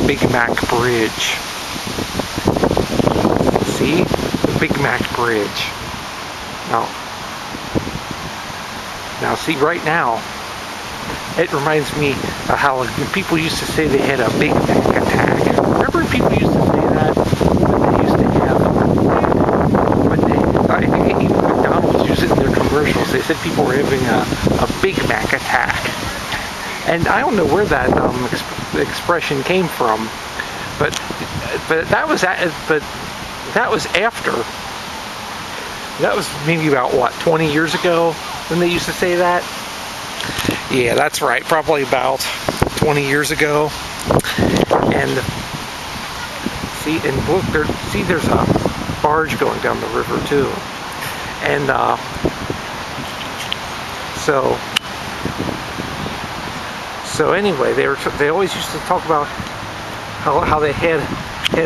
Big Mac Bridge. See? The Big Mac Bridge. Now see, right now, it reminds me of how people used to say they had a Big Mac attack. Remember people used to say that? They used to have, I think even McDonald's used it in their commercials. They said people were having a Big Mac attack. And I don't know where that expression came from, but that was after. That was maybe about, what, 20 years ago when they used to say that? Yeah, that's right, probably about 20 years ago. And look, there's a barge going down the river too. And so anyway, they always used to talk about how they had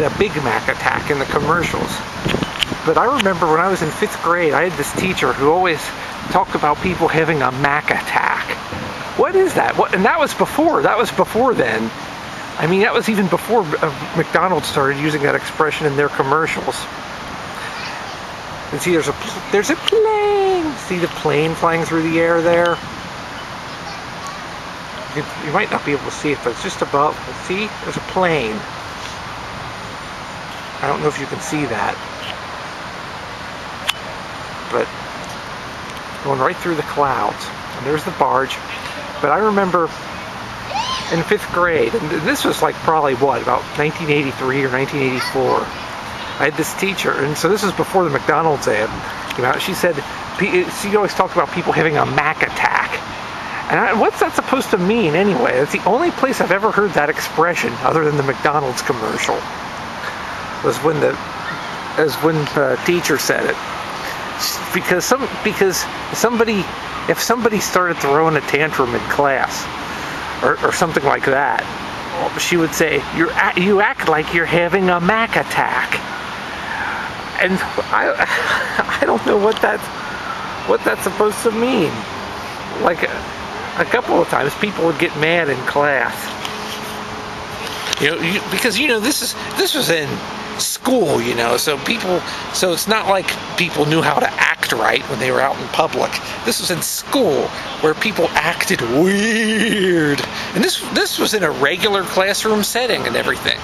a Big Mac attack in the commercials. But I remember when I was in 5th grade, I had this teacher who always talked about people having a Mac attack. What is that? And that was before then. I mean, that was even before McDonald's started using that expression in their commercials. And see, there's a plane. See the plane flying through the air there? You might not be able to see it, but it's just above. See? There's a plane. I don't know if you can see that. But going right through the clouds. And there's the barge. But I remember in 5th grade, and this was like probably what, about 1983 or 1984. I had this teacher, and so this is before the McDonald's ad came out. She said, she always talked about people having a Mac attack. And what's that supposed to mean anyway? That's the only place I've ever heard that expression other than the McDonald's commercial. Was when the teacher said it. Because if somebody started throwing a tantrum in class or something like that, she would say, you act like you're having a Mac attack. And I don't know what that's supposed to mean. Like a couple of times people would get mad in class. Because this was in school, so it's not like people knew how to act right when they were out in public. This was in school where people acted weird, and this was in a regular classroom setting and everything.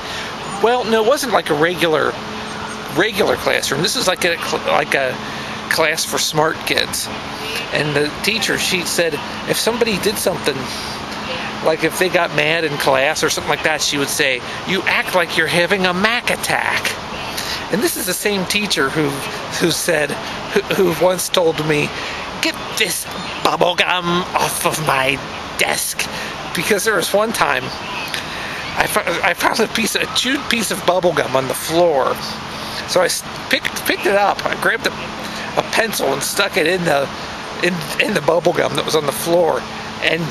Well, no, it wasn't like a regular classroom. This is like a class for smart kids. And the teacher, she said, if somebody did something, like if they got mad in class or something like that, she would say, you act like you're having a Mac attack. And this is the same teacher who once told me, get this bubble gum off of my desk. Because there was one time I found a chewed piece of bubble gum on the floor. So I picked it up. I grabbed a pencil and stuck it in the bubble gum that was on the floor. And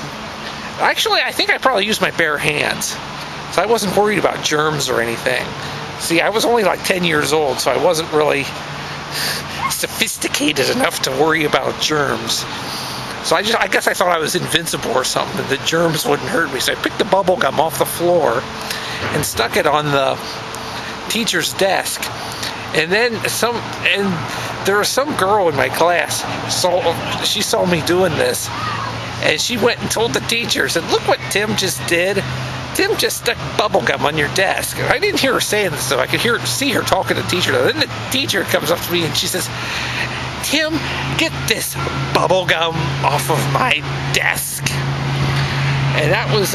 actually, I think I probably used my bare hands. So I wasn't worried about germs or anything. See, I was only like 10 years old, so I wasn't really sophisticated enough to worry about germs. So I guess I thought I was invincible or something, that the germs wouldn't hurt me. So I picked the bubble gum off the floor and stuck it on the teacher's desk. And then there was some girl in my class, she saw me doing this, and she went and told the teacher, said, look what Tim just did. Tim just stuck bubble gum on your desk. I didn't hear her saying this, though. I could see her talking to the teacher. Then the teacher comes up to me and she says, Tim, get this bubble gum off of my desk. And that was,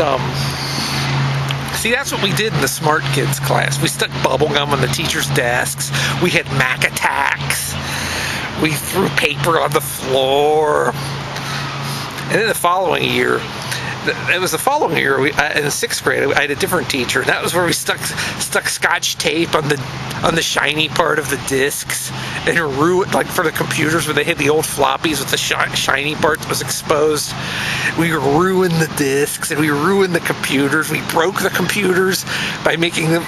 see, that's what we did in the Smart Kids class. We stuck bubble gum on the teacher's desks. We had Mac attacks. We threw paper on the floor. And then the following year, in the 6th grade, I had a different teacher. And that was where we stuck Scotch tape on the shiny part of the discs, and ruined, like for the computers where they had the old floppies with the shiny part that was exposed. We ruined the discs and we ruined the computers. We broke the computers by making them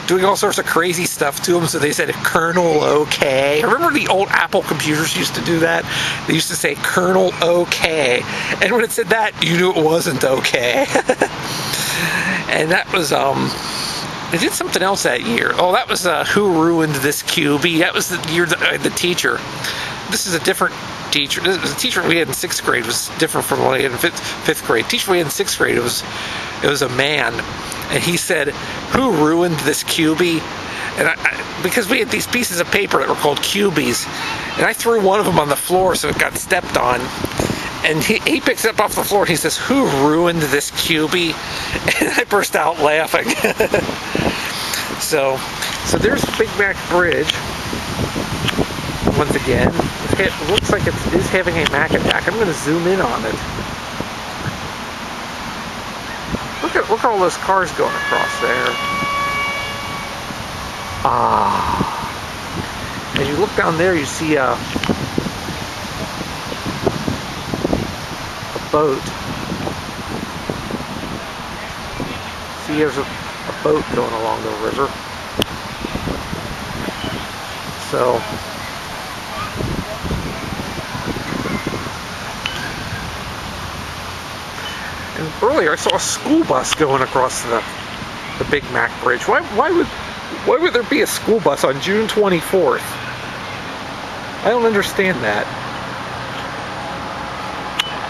doing all sorts of crazy stuff to them. So they said Colonel OK. I remember the old Apple computers used to do that. They used to say Colonel OK, and when it said that, you knew it wasn't okay. And that was they did something else that year. Oh, that was Who Ruined This QB? That was the year the teacher. This is a different teacher. The teacher we had in 6th grade was different from the one we had in fifth grade. The teacher we had in 6th grade, it was a man, and he said, "Who ruined this QB?" And because we had these pieces of paper that were called cubies, and I threw one of them on the floor so it got stepped on. And he picks it up off the floor and he says, "Who ruined this QB?" And I burst out laughing. So there's Big Mac Bridge. Once again, it looks like it is having a Mac attack. I'm going to zoom in on it. Look at all those cars going across there. As you look down there, you see a boat. See, there's a boat going along the river. So, and earlier I saw a school bus going across the Big Mac Bridge. Why would there be a school bus on June 24th? I don't understand that.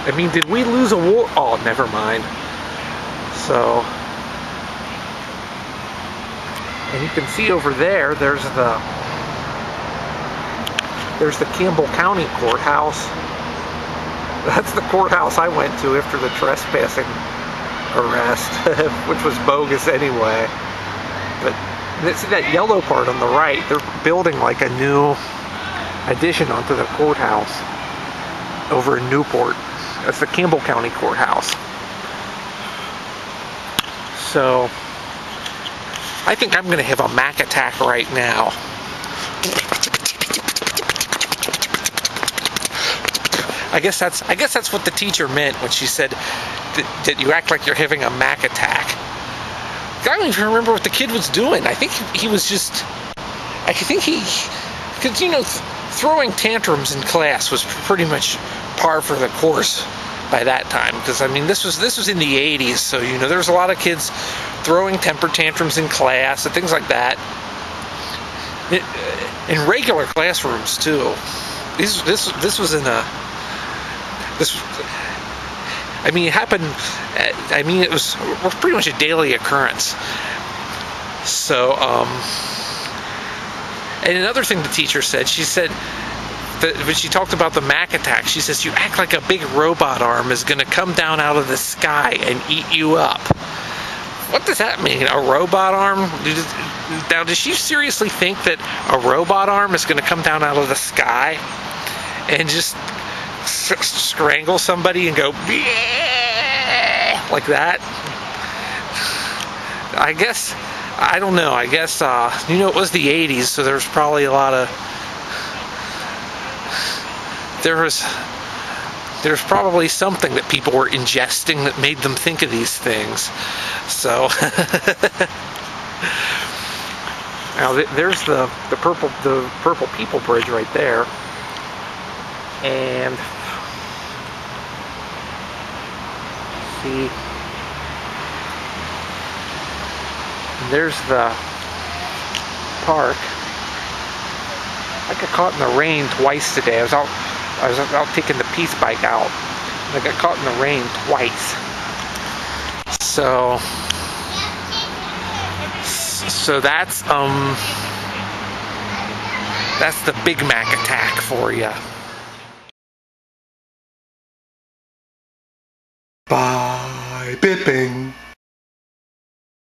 I mean, did we lose a war? Oh, never mind. So, and you can see over there, there's the Campbell County Courthouse. That's the courthouse I went to after the trespassing arrest, which was bogus anyway. But see that yellow part on the right? They're building like a new addition onto the courthouse over in Newport. That's the Campbell County Courthouse. So, I think I'm going to have a Mac attack right now. I guess that's what the teacher meant when she said that you act like you're having a Mac attack. I don't even remember what the kid was doing. I think he was just... Because, you know, throwing tantrums in class was pretty much par for the course by that time. Because, I mean, this was in the 80s, so, you know, there was a lot of kids throwing temper tantrums in class and things like that. In regular classrooms, too. This was in a... I mean, it happened... I mean, it was pretty much a daily occurrence. So, and another thing the teacher said, she said that when she talked about the Mac attack, she says, "You act like a big robot arm is going to come down out of the sky and eat you up." What does that mean? A robot arm? Now, does she seriously think that a robot arm is going to come down out of the sky and just strangle somebody and go like that? I guess, I don't know. I guess, you know, it was the 80s, so there was probably a lot of... There's probably something that people were ingesting that made them think of these things. So... Now, there's the Purple People Bridge right there. And... see... There's the park. I got caught in the rain twice today. I was out taking the Peace bike out. I got caught in the rain twice. So that's the Big Mac attack for you. Bye, Bipping.